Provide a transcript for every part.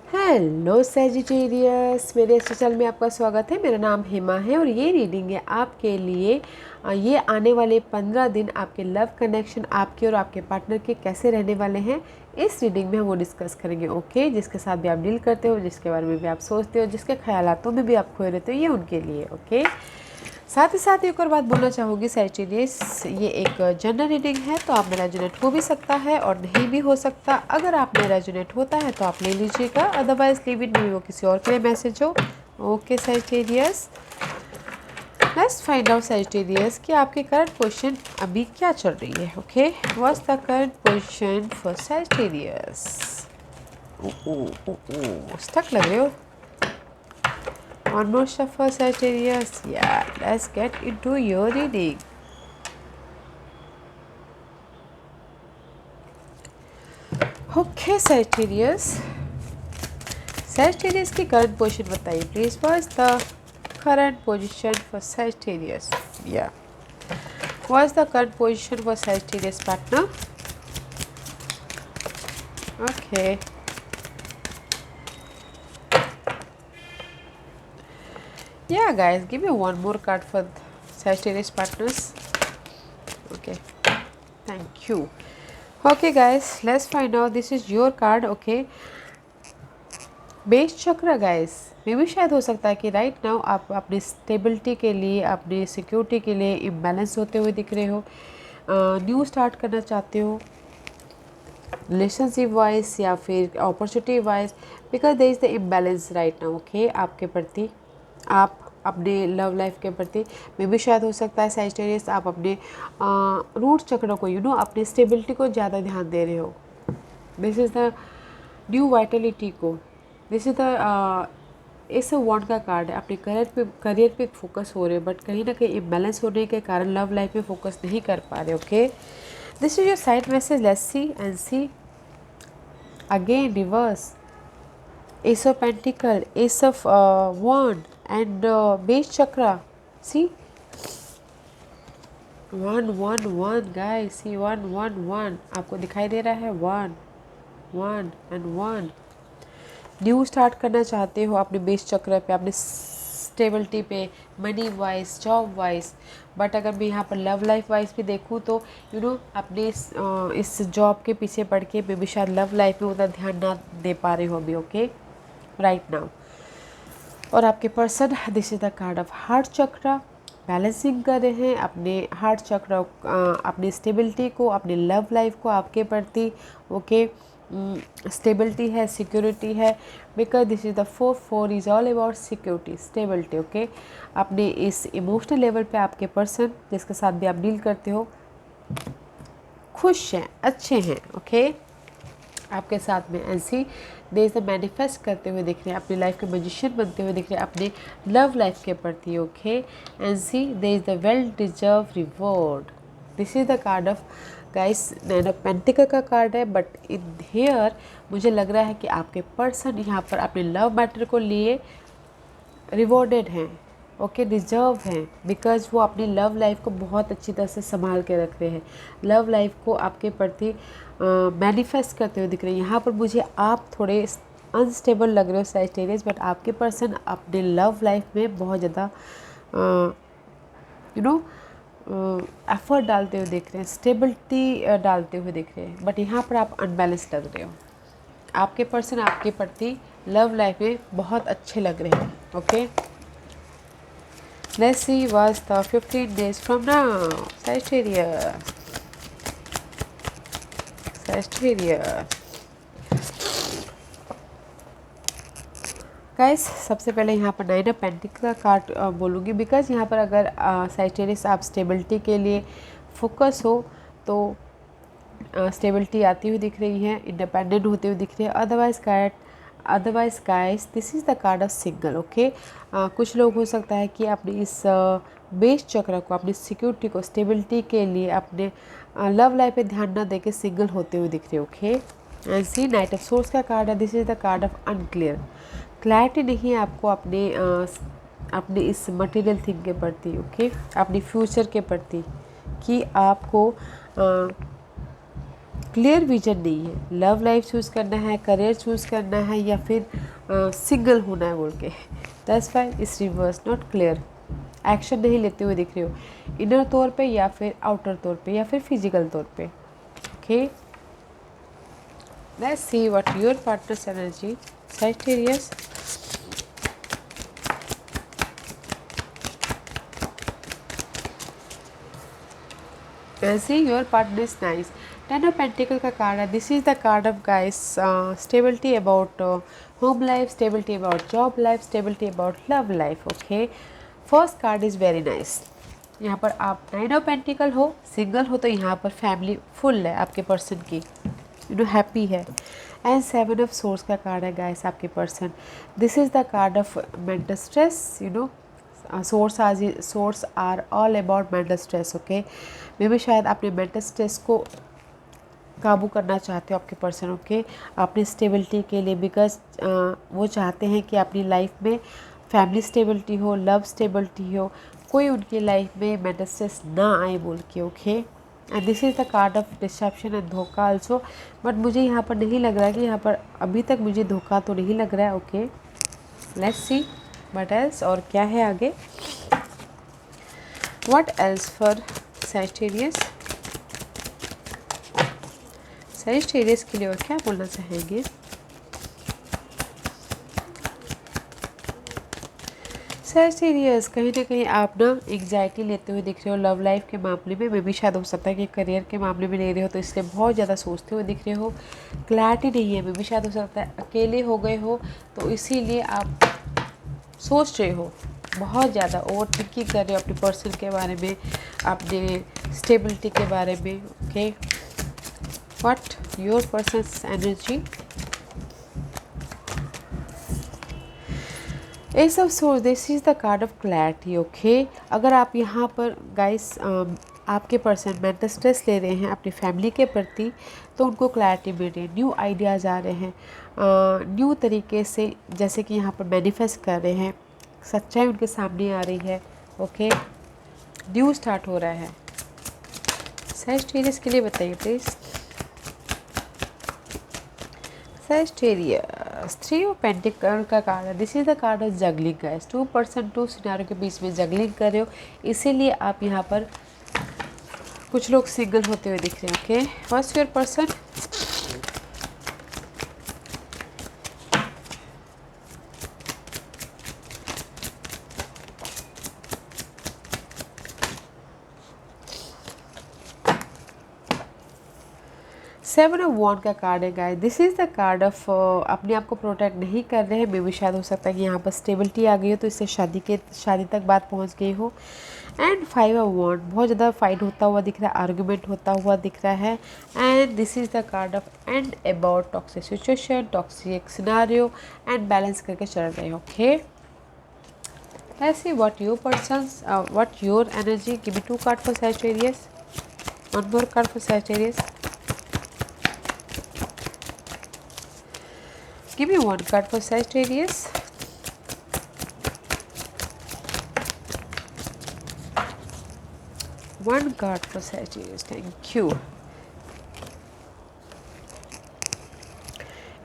Hello Sagittarius, मेरे इस channel में आपका स्वागत है। मेरा नाम हेमा है और ये रीडिंग है आपके लिए। ये आने वाले 15 दिन आपके लव कनेक्शन आपके और आपके पार्टनर के कैसे रहने वाले हैं, इस रीडिंग में हम वो डिस्कस करेंगे। ओके, जिसके साथ भी आप डील करते हो, जिसके बारे में भी आप सोचते हो, जिसके ख्यालातों में भी आप खोए रहते हो, ये उनके लिए। ओके, साथ ही साथ एक और बात बोलना चाहूँगी सैजिटेरियस, ये एक जनरल रीडिंग है, तो आप में रेजोनेट हो भी सकता है और नहीं भी हो सकता। अगर आप में रेजोनेट होता है तो आप ले लीजिएगा, अदरवाइज लीव इट, मे वो किसी और के लिए मैसेज हो। Okay Sagittarius, let's find out Sagittarius कि आपके करंट पोजीशन अभी क्या चल रही है। Okay, what's the current position for Sagittarius. Stuck लग रहे हो। One more shuffle, Sagittarius. Yeah, let's get into your reading. Okay, Sagittarius. Sagittarius की current position बताइए please. What is the current position for Sagittarius? Yeah. What is the current position for Sagittarius partner? Okay. Yeah, guys, give me one more card for Sagittarius partners. Okay. Thank you. Okay, guys, let's find out. This is your card. Okay. Base चक्र guys, मे भी शायद हो सकता है कि right now आप अपनी stability के लिए, अपनी सिक्योरिटी के लिए इम्बैलेंस होते हुए दिख रहे हो, न्यू स्टार्ट करना चाहते हो रिलेशनशिप वाइज या फिर opportunity wise, because there is the imbalance right now. Okay, आपके प्रति, आप अपने लव लाइफ के प्रति मे भी शायद हो सकता है सैजिटेरियस आप अपने रूट चक्र को अपनी स्टेबिलिटी को ज़्यादा ध्यान दे रहे हो। This is the new Vitality को, दिस इज द इस वॉन्ड का कार्ड है। अपने करियर पे फोकस हो रहे हो, बट कहीं ना कहीं इम्बैलेंस होने के कारण लव लाइफ में फोकस नहीं कर पा रहे। Okay, this is your side message. Let's see and see again reverse, ace of pentacle, ace of wand and base chakra. See 1 1 1 guys, see 1 1 1 आपको दिखाई दे रहा है। 1 1 एंड 1 न्यू स्टार्ट करना चाहते हो अपने बेस चक्र पे, अपने स्टेबिलिटी पे, money wise, job wise. But अगर मैं यहाँ पर लव लाइफ वाइज भी देखूँ तो अपने इस जॉब के पीछे पड़ के मैं भी शायद लव लाइफ में उतना ध्यान ना दे पा रही हूँ अभी। Okay, right now. और आपके person, this is the card of heart चक्र, बैलेंसिंग कर रहे हैं अपने हार्ट चक्र, अपनी स्टेबिलिटी को, अपनी लव लाइफ को आपके प्रति। ओके, स्टेबिलिटी है, सिक्योरिटी है, because this is the 4 is all about security, stability. Okay, अपने इस इमोशनल लेवल पे आपके पर्सन जिसके साथ भी आप डील करते हो खुश हैं, अच्छे हैं। ओके, आपके साथ में ऐसी दे से मैनिफेस्ट करते हुए दिख रहे हैं, अपनी लाइफ के मैजिशियन बनते हुए दिख रहे हैं अपने लव लाइफ के प्रति। Okay, and see there is the well deserve reward. This is the card of guys, nine of pentacle का कार्ड है, बट इन हियर मुझे लग रहा है कि आपके पर्सन यहाँ पर अपने लव मैटर को लिए रिवॉर्डेड हैं। ओके, डिजर्व हैं, बिकॉज वो अपनी लव लाइफ को बहुत अच्छी तरह से संभाल के रख रहे हैं, लव लाइफ को आपके प्रति मैनिफेस्ट करते हुए दिख रहे हैं। यहाँ पर मुझे आप थोड़े अनस्टेबल लग रहे हो सैजिटेरियस, बट आपके पर्सन अपने लव लाइफ में बहुत ज़्यादा एफर्ट डालते हुए दिख रहे हैं, स्टेबिलिटी डालते हुए दिख रहे हैं, बट यहाँ पर आप अनबैलेंस लग रहे हो। आपके पर्सन आपके प्रति लव लाइफ में बहुत अच्छे लग रहे हैं। Okay, let's see what's the 15 days from now. Sagittarius. Guys, सबसे पहले यहाँ पर 9 ऑफ पेंटिकल का कार्ड बोलूँगी, बिकॉज यहाँ पर अगर सैजिटेरियस आप स्टेबिलिटी के लिए फोकस हो तो स्टेबिलिटी आती हुई दिख रही है, इंडिपेंडेंट होते हुए दिख रही है। Otherwise guys, this is the card of single. Okay, कुछ लोग हो सकता है कि अपने इस बेस चक्र को, अपनी सिक्योरिटी को, स्टेबिलिटी के लिए अपने लव लाइफ पे ध्यान ना देके सिंगल होते हुए दिख रहे। Okay, and see knight of swords का कार्ड है। This is the card of unclear, clarity नहीं है आपको अपने इस मटेरियल थिंग के प्रति। ओके, अपनी फ्यूचर के प्रति कि आपको क्लियर विजन नहीं है, लव लाइफ चूज़ करना है, करियर चूज़ करना है, या फिर सिंगल होना है बोल के। That's why it's reverse, not clear. Action नहीं लेते हुए दिख रहे हो, इनर तौर पे या फिर आउटर तौर पे या फिर फिजिकल तौर पे। Okay, let's see what your partners energy Sagittarius. See, your partner is nice. Ten of Pentacle का कार्ड है. This is the card of guys stability about home life, stability about job life, stability about love life. Okay, first card is very nice. यहाँ पर आप nine of pentacle हो, single हो तो यहाँ पर फैमिली फुल है आपके पर्सन की, हैप्पी है। एंड सेवन ऑफ सोर्स का कार्ड है गाइस आपके person. This is the card of mental stress, swords are all about mental stress. Okay, मे भी शायद आपने मेंटल स्ट्रेस को काबू करना चाहते हो आपके पर्सन। ओके, अपनी स्टेबिलिटी के लिए, बिकॉज वो चाहते हैं कि अपनी लाइफ में फैमिली स्टेबिलिटी हो, लव स्टेबिलिटी हो, कोई उनकी लाइफ में मेंटल स्ट्रेस ना आए बोल के। Okay, and this is the card of deception and धोखा आल्सो, बट मुझे यहाँ पर नहीं लग रहा है कि यहाँ पर अभी तक मुझे धोखा तो नहीं लग रहा है। Okay, let's see what else, और क्या है आगे। What else for Sagittarius, Sagittarius के लिए और क्या बोलना चाहेंगे। सैजिटेरियस, कहीं ना कहीं आप ना एंग्जाइटी लेते हुए दिख रहे हो लव लाइफ के मामले में, मे भी शायद हो सकता है कि करियर के मामले में ले रहे हो तो इसलिए बहुत ज़्यादा सोचते हुए दिख रहे हो। क्लैरिटी नहीं है, मे भी शायद हो सकता है अकेले हो गए हो तो इसीलिए आप सोच रहे हो, बहुत ज़्यादा ओवर थिंकिंग कर रहे हो अपने पर्सन के बारे में, अपने स्टेबिलिटी के बारे में। Okay, what your persons energy. S of source, this is the card of clarity. Okay, अगर आप यहाँ पर गाइस आपके पर्सन मेंटल स्ट्रेस ले रहे हैं अपनी फैमिली के प्रति, तो उनको क्लैरिटी मिल रही है, न्यू आइडियाज़ आ रहे हैं, न्यू तरीके से, जैसे कि यहाँ पर मैनिफेस्ट कर रहे हैं, सच्चाई उनके सामने आ रही है। ओके, न्यू स्टार्ट हो रहा है। सैजिटेरियस के लिए बताइए please. Sagittarius, three of pentacle का कार्ड है। This is the card of juggling guys, 2% 2 सिनारियों के बीच में जगलिंग कर रहे हो, इसीलिए आप यहाँ पर कुछ लोग सिंगल होते हुए दिख रहे हैं। Okay, what's your person. Seven of wands का कार्ड है guys, this is the card of अपने आप को प्रोटेक्ट नहीं कर रहे हैं, मे भी शायद हो सकता है कि यहाँ पर स्टेबिलिटी आ गई हो तो इससे शादी तक बात पहुँच गई हो। एंड फाइव ऑफ वॉन्ड, बहुत ज़्यादा फाइट होता हुआ दिख रहा है, आर्गूमेंट होता हुआ दिख रहा है। And this is the card of and about toxic situation, toxic scenario, and balance करके चल रहे हो। Okay, let's see what your persons, what your energy. Give me 2 card for Sagittarius, 1 more card for Sagittarius. Give me 1 card for Sagittarius. One card for Sagittarius. Thank you.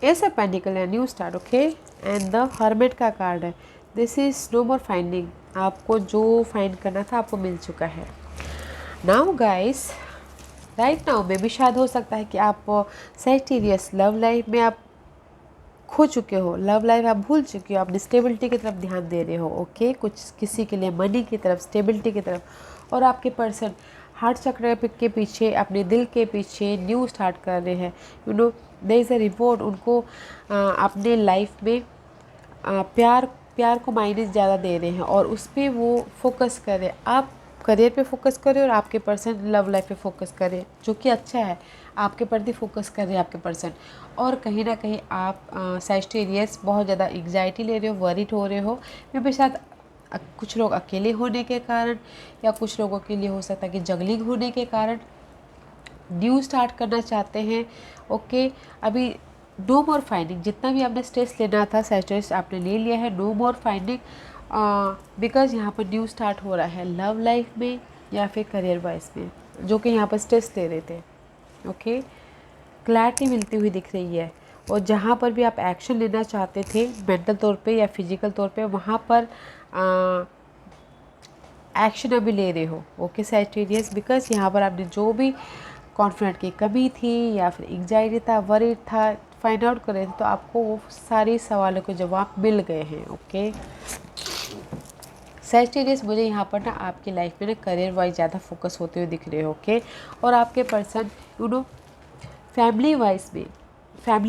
Ace of Pentacle है, new start. Okay, and the hermit का card है। This is no more finding, आपको जो find करना था आपको मिल चुका है। नाउ गाइस, राइट नाउ मे भी शायद हो सकता है कि आप सैजिटेरियस लव लाइफ में आप खो चुके हो, लव लाइफ आप भूल चुके हो, अपनी स्टेबिलिटी की तरफ ध्यान दे रहे हो। ओके, कुछ किसी के लिए मनी की तरफ, स्टेबिलिटी की तरफ, और आपके पर्सन हार्ट चक्र के पीछे, अपने दिल के पीछे न्यू स्टार्ट कर रहे हैं। देयर इज़ अ रिवॉर्ड, उनको अपने लाइफ में प्यार को मायने ज़्यादा दे रहे हैं और उस पर वो फोकस कर रहे हैं। आप करियर पे फोकस करें और आपके पर्सन लव लाइफ पे फोकस करें, जो कि अच्छा है, आपके प्रति फोकस कर रहे हैं आपके पर्सन। और कहीं ना कहीं आप सैजिटेरियस बहुत ज़्यादा एंग्जाइटी ले रहे हो, वरीड हो रहे हो, मे बी शायद कुछ लोग अकेले होने के कारण, या कुछ लोगों के लिए हो सकता है कि जगलिंग होने के कारण न्यू स्टार्ट करना चाहते हैं। ओके, अभी नो मोर फाइंडिंग, जितना भी आपने स्ट्रेस लेना था सैजिटेरियस आपने ले लिया है, नो मोर फाइंडिंग, बिकॉज यहाँ पर न्यू स्टार्ट हो रहा है लव लाइफ में या फिर करियर वाइज में, जो कि यहाँ पर स्ट्रेस ले रहे थे। ओके, क्लैरिटी मिलती हुई दिख रही है। और जहाँ पर भी आप एक्शन लेना चाहते थे मेंटल तौर पे या फिजिकल तौर पे, वहाँ पर एक्शन अभी ले रहे हो। ओके सैजिटेरियस, बिकॉज यहाँ पर आपने जो भी कॉन्फिडेंट की कमी थी या फिर एंग्जाइटी था, वरी था, फाइंड आउट कर रहे थे, तो आपको वो सारी सवालों के जवाब मिल गए हैं। ओके सैजिटेरियस, मुझे यहाँ पर ना आपकी लाइफ में ना करियर वाइज ज़्यादा फोकस होते हुए दिख रहे हो। ओके और आपके पर्सन फैमिली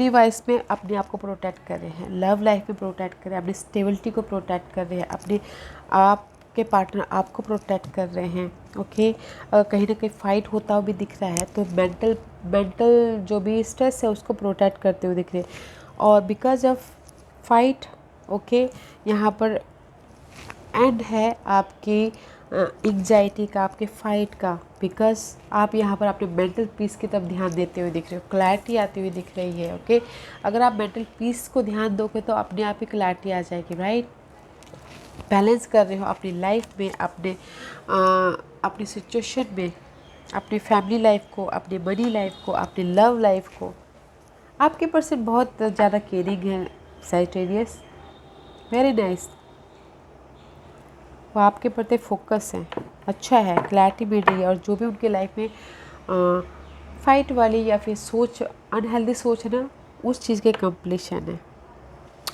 वाइज में अपने आप को प्रोटेक्ट कर रहे हैं, लव लाइफ में प्रोटेक्ट कर रहे हैं, अपनी स्टेबिलिटी को प्रोटेक्ट कर रहे हैं, अपने आपके पार्टनर आपको प्रोटेक्ट कर रहे हैं। ओके अगर कहीं ना कहीं फाइट होता हुआ भी दिख रहा है तो मेंटल जो भी स्ट्रेस है उसको प्रोटेक्ट करते हुए दिख रहे हैं। और बिकॉज ऑफ फाइट, ओके यहाँ पर एंड है आपकी एंग्जाइटी का, आपके फाइट का, बिकॉज आप यहाँ पर अपने मेंटल पीस की तरफ ध्यान देते हुए दिख रहे हो, क्लैरिटी आती हुई दिख रही है। ओके अगर आप मेंटल पीस को ध्यान दोगे तो अपने आप ही क्लैरिटी आ जाएगी, राइट। बैलेंस कर रहे हो अपनी लाइफ में, अपनी सिचुएशन में, अपनी फैमिली लाइफ को, अपनी मनी लाइफ को, अपनी लव लाइफ को। आपके पर्सन बहुत ज़्यादा केयरिंग है सैजिटेरियस, वेरी नाइस। वो आपके प्रति फोकस है, अच्छा है, क्लैरिटी मिल रही है। और जो भी उनके लाइफ में फाइट वाली या फिर सोच, अनहेल्दी सोच है ना, उस चीज़ के कंप्लीशन है।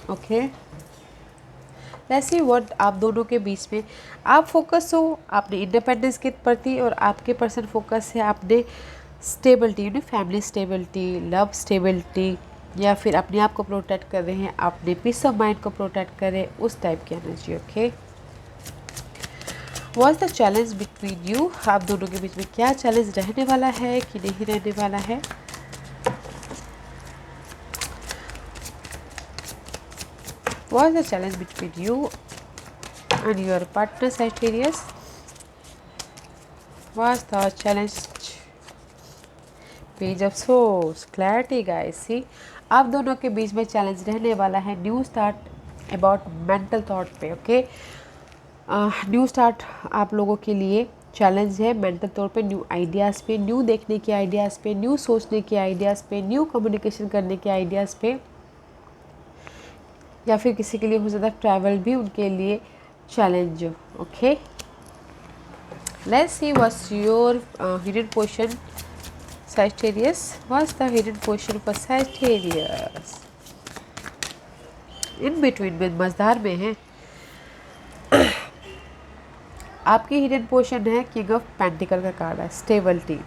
ओके वैसे वर्ड आप दोनों के बीच में आप फोकस हो अपने इंडिपेंडेंस के प्रति और आपके पर्सन फोकस है अपने stability, family stability, love stability, या फिर अपने आप को प्रोटेक्ट कर रहे हैं, अपने पीस ऑफ माइंड को प्रोटेक्ट कर रहे हैं, उस टाइप की energy. Okay what's the challenge between you, आप दोनों के बीच में क्या चैलेंज रहने वाला है कि नहीं रहने वाला है। What's the challenge between you and your partner Sagittarius, what's the challenge, page of swords, clarity guys. See आप दोनों के बीच में चैलेंज रहने वाला है new start about mental thought पे। ओके न्यू स्टार्ट आप लोगों के लिए चैलेंज है मेंटल तौर पे, न्यू आइडियाज़ पे, न्यू देखने के आइडियाज़ पे, न्यू सोचने के आइडियाज़ पे, न्यू कम्युनिकेशन करने के आइडियाज़ पे, या फिर किसी के लिए हो सकता है ट्रैवल भी उनके लिए challenge. Okay let's see what's your hidden position Sagittarius, what's the hidden portion for Sagittarius? In between में मजदार में है आपकी हिडन पोर्शन है किंग ऑफ पेंटिकल का कार्ड है, स्टेबिलिटी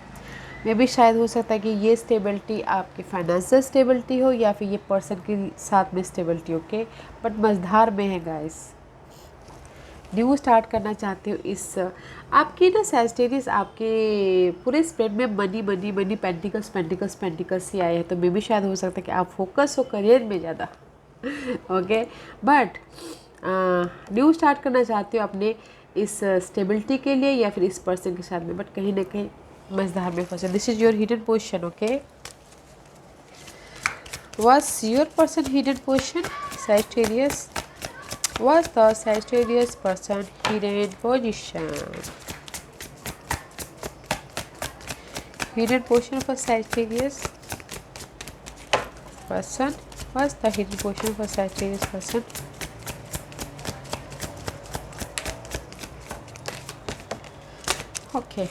में भी शायद हो सकता है कि ये स्टेबिलिटी आपकी फाइनेंशियल स्टेबिलिटी हो या फिर ये पर्सन के साथ में स्टेबिलिटी। ओके बट मजदार में है गाइस, न्यू स्टार्ट करना चाहते हो इस आपकी ना सैजिटेरियस, आपके पूरे स्प्रेड में money money money pentacles pentacles pentacles ही आए हैं, तो मे भी शायद हो सकता है कि आप फोकस हो करियर में ज़्यादा। ओके बट न्यू स्टार्ट करना चाहते हो अपने इस स्टेबिलिटी के लिए या फिर इस पर्सन के साथ में, बट कहीं ना कहीं मजदार में फंसे। This is your hidden position. Okay what's your person hidden position Sagittarius, what's the Sagittarius person hidden position? Hidden position for Sagittarius person. What's the hidden position for Sagittarius person? Okay.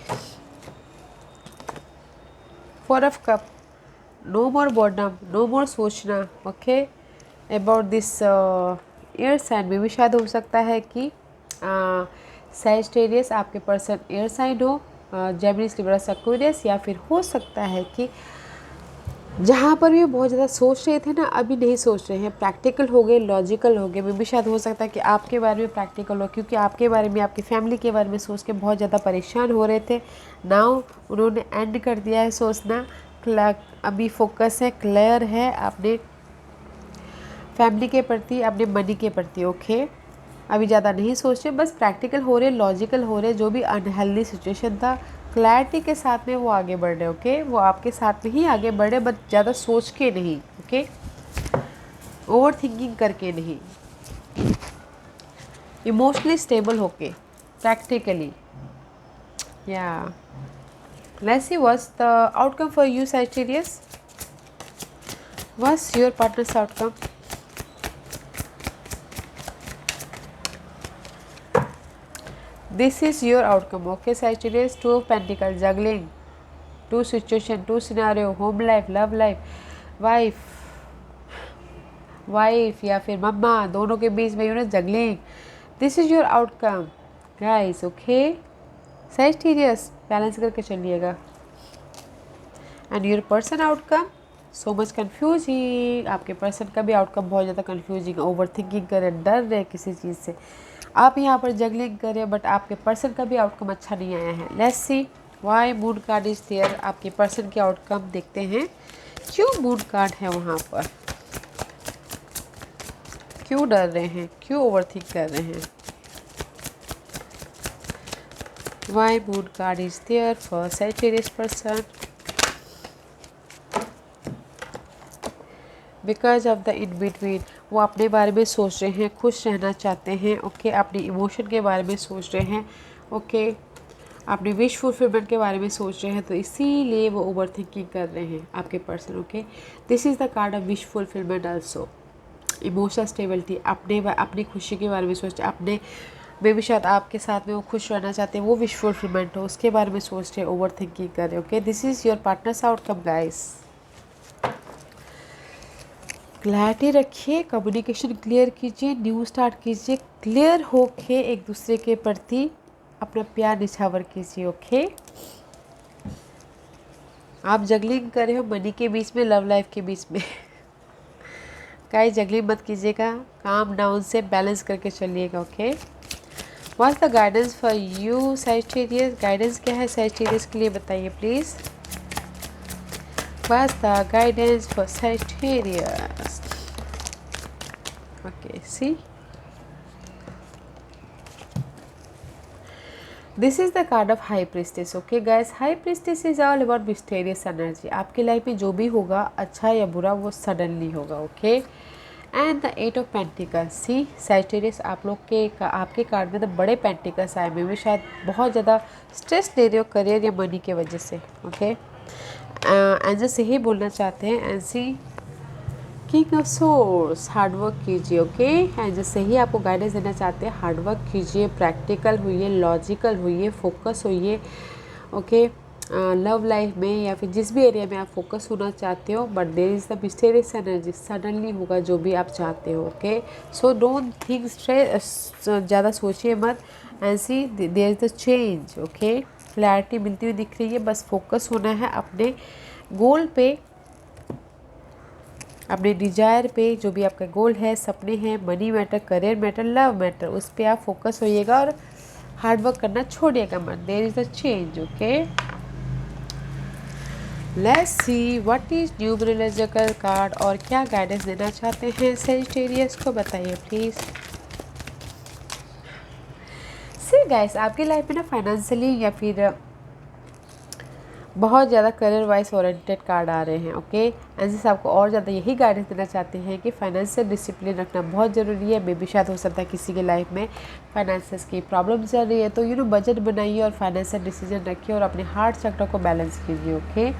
Four of Cup. No more boredom. No more सोचना. Okay. About this air sign में भी शायद हो सकता है कि Sagittarius आपके person air sign हो, जेमिनी लिब्रा एक्वेरियस, या फिर हो सकता है कि जहाँ पर भी बहुत ज़्यादा सोच रहे थे ना अभी नहीं सोच रहे हैं, प्रैक्टिकल हो गए, लॉजिकल हो गए। में भी शायद हो सकता है कि आपके बारे में प्रैक्टिकल हो, क्योंकि आपके बारे में, आपकी फैमिली के बारे में सोच के बहुत ज़्यादा परेशान हो रहे थे। नाउ उन्होंने एंड कर दिया है सोचना, अभी फोकस है, क्लियर है अपने फैमिली के प्रति, अपने मनी के प्रति। ओके अभी ज़्यादा नहीं सोच रहे, बस प्रैक्टिकल हो रहे, लॉजिकल हो रहे। जो भी अनहेल्दी सिचुएशन था क्लैरिटी के साथ में वो आगे बढ़ रहे। ओके वो आपके साथ में ही आगे बढ़े, बट ज़्यादा सोच के नहीं। ओके ओवर थिंकिंग करके नहीं, इमोशनली स्टेबल होके, प्रैक्टिकली। या let's see what's the outcome for you Sagittarius, What's your partner's outcome? This is your outcome. Okay, Sagittarius. Two of Pentacles, juggling. Two situation, two scenario, home life, love life, wife या फिर मम्मा, दोनों के बीच में juggling. This is your outcome guys. Okay Sagittarius, balance करके चलिएगा. And your person outcome so much confusing. आपके person का भी आउटकम बहुत ज़्यादा कन्फ्यूजिंग, ओवर थिंकिंग करें, डर रहे किसी चीज़ से. आप यहाँ पर जगलिंग करें, बट आपके पर्सन का भी आउटकम अच्छा नहीं आया है. Let's see why moon card is there. आपके पर्सन के आउटकम देखते हैं. क्यों मून कार्ड है वहाँ पर, क्यों डर रहे हैं, क्यों ओवरथिंक कर रहे हैं. Why moon card is there for Sagittarius person. Because of the in between. वो अपने बारे में सोच रहे हैं, खुश रहना चाहते हैं. ओके अपने इमोशन के बारे में सोच रहे हैं. ओके अपनी विश फुलफिलमेंट के बारे में सोच रहे हैं, तो इसीलिए वो ओवर थिंकिंग कर रहे हैं आपके person. Okay this is the card of wish fulfilment also. Emotional stability, अपनी खुशी के बारे में सोचते, अपने में भी शायद आपके साथ में वो खुश रहना चाहते हैं, वो विश फुलफिलमेंट हो, उसके बारे में सोच रहे हैं, ओवर थिंकिंग कर रहे हैं. Okay this is your partners outcome guys. Clarity रखिए, कम्युनिकेशन क्लियर कीजिए, न्यू स्टार्ट कीजिए, क्लियर होके एक दूसरे के प्रति अपना प्यार निछावर कीजिए. ओके आप जगलिंग कर रहे हो मनी के बीच में, लव लाइफ के बीच में. गाइस जगलिंग मत कीजिएगा, काम डाउन से बैलेंस करके चलिएगा. Okay what's the guidance for you Sagittarius. Guidance क्या है सैजिटेरियस के लिए बताइए please. What's the guidance for Sagittarius? Okay, see? This is the card of High Priestess. Okay guys, High Priestess is all about mysterious energy. आपकी life में जो भी होगा, अच्छा या बुरा, वो सडनली होगा. Okay and the 8 of pentacles. See Sagittarius, आप लोग के आपके कार्ड में तो बड़े पेंटिकल्स आए हुए, शायद बहुत ज़्यादा स्ट्रेस ले रहे हो करियर या मनी के वजह से. ओके एंजल से ही बोलना चाहते हैं, एंसी किंग ऑफ सोर्स, हार्डवर्क कीजिए. ओके एंजल से ही आपको गाइडेंस देना चाहते हैं, हार्डवर्क कीजिए, प्रैक्टिकल होइए, लॉजिकल होइए, फोकस होइए. ओके लव लाइफ में या फिर जिस भी एरिया में आप फोकस होना चाहते हो, but there is the mysterious energy, suddenly होगा जो भी आप चाहते हो. Okay so don't think stress, ज़्यादा सोचिए मत. And see there is the change. Okay clarity मिलती हुई दिख रही है, बस फोकस होना है अपने गोल पे, अपने डिजायर पे. जो भी आपका गोल है, सपने हैं, money matter, career matter, love matter, उस पर आप फोकस होइएगा और हार्डवर्क करना छोड़िएगा मत. There is a change. Okay let's see what is numerological card और क्या गाइडेंस देना चाहते हैं सैजिटेरियस को, बताइए प्लीज़. सी गाइस आपकी लाइफ में ना फाइनेंशियली या फिर बहुत ज़्यादा करियर वाइज ओरिएंटेड कार्ड आ रहे हैं. ओके एंड आपको और ज़्यादा यही गाइडेंस देना चाहते हैं कि फाइनेंशियल डिसिप्लिन रखना बहुत ज़रूरी है. मे भी शायद हो सकता है किसी के लाइफ में फाइनेंसेस की प्रॉब्लम चल रही है, तो बजट बनाइए और फाइनेंशियल डिसीजन रखिए और अपने हार्ट चक्र को बैलेंस कीजिए. Okay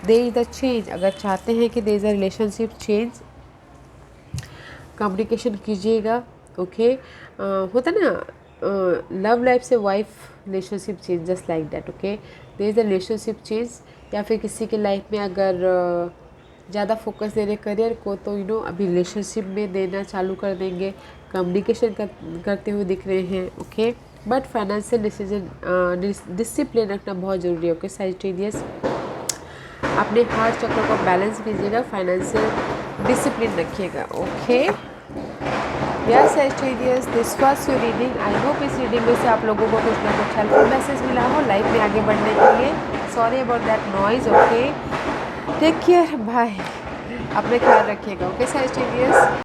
there is the change. अगर चाहते हैं कि there is a relationship change, communication कीजिएगा. ओके होता ना लव लाइफ से wife relationship change, just like that. Okay there is a relationship change. या फिर किसी के लाइफ में अगर ज़्यादा फोकस दे रहे करियर को, तो अभी रिलेशनशिप में देना चालू कर देंगे. कम्युनिकेशन करते हुए दिख रहे हैं. ओके बट फाइनेंशियल डिसिप्लिन रखना बहुत ज़रूरी है. ओके सैजिटेरियस अपने हार्ट चक्र को बैलेंस कीजिएगा, फाइनेंशियल डिसिप्लिन रखिएगा. Okay yes Sagittarius this was your reading. I hope इस रीडिंग में से आप लोगों को कुछ ना कुछ हेल्पफुल मैसेज मिला हो लाइफ में आगे बढ़ने के लिए. Sorry about that noise. Okay take care, bye, अपने ख्याल रखिएगा. Okay Sagittarius.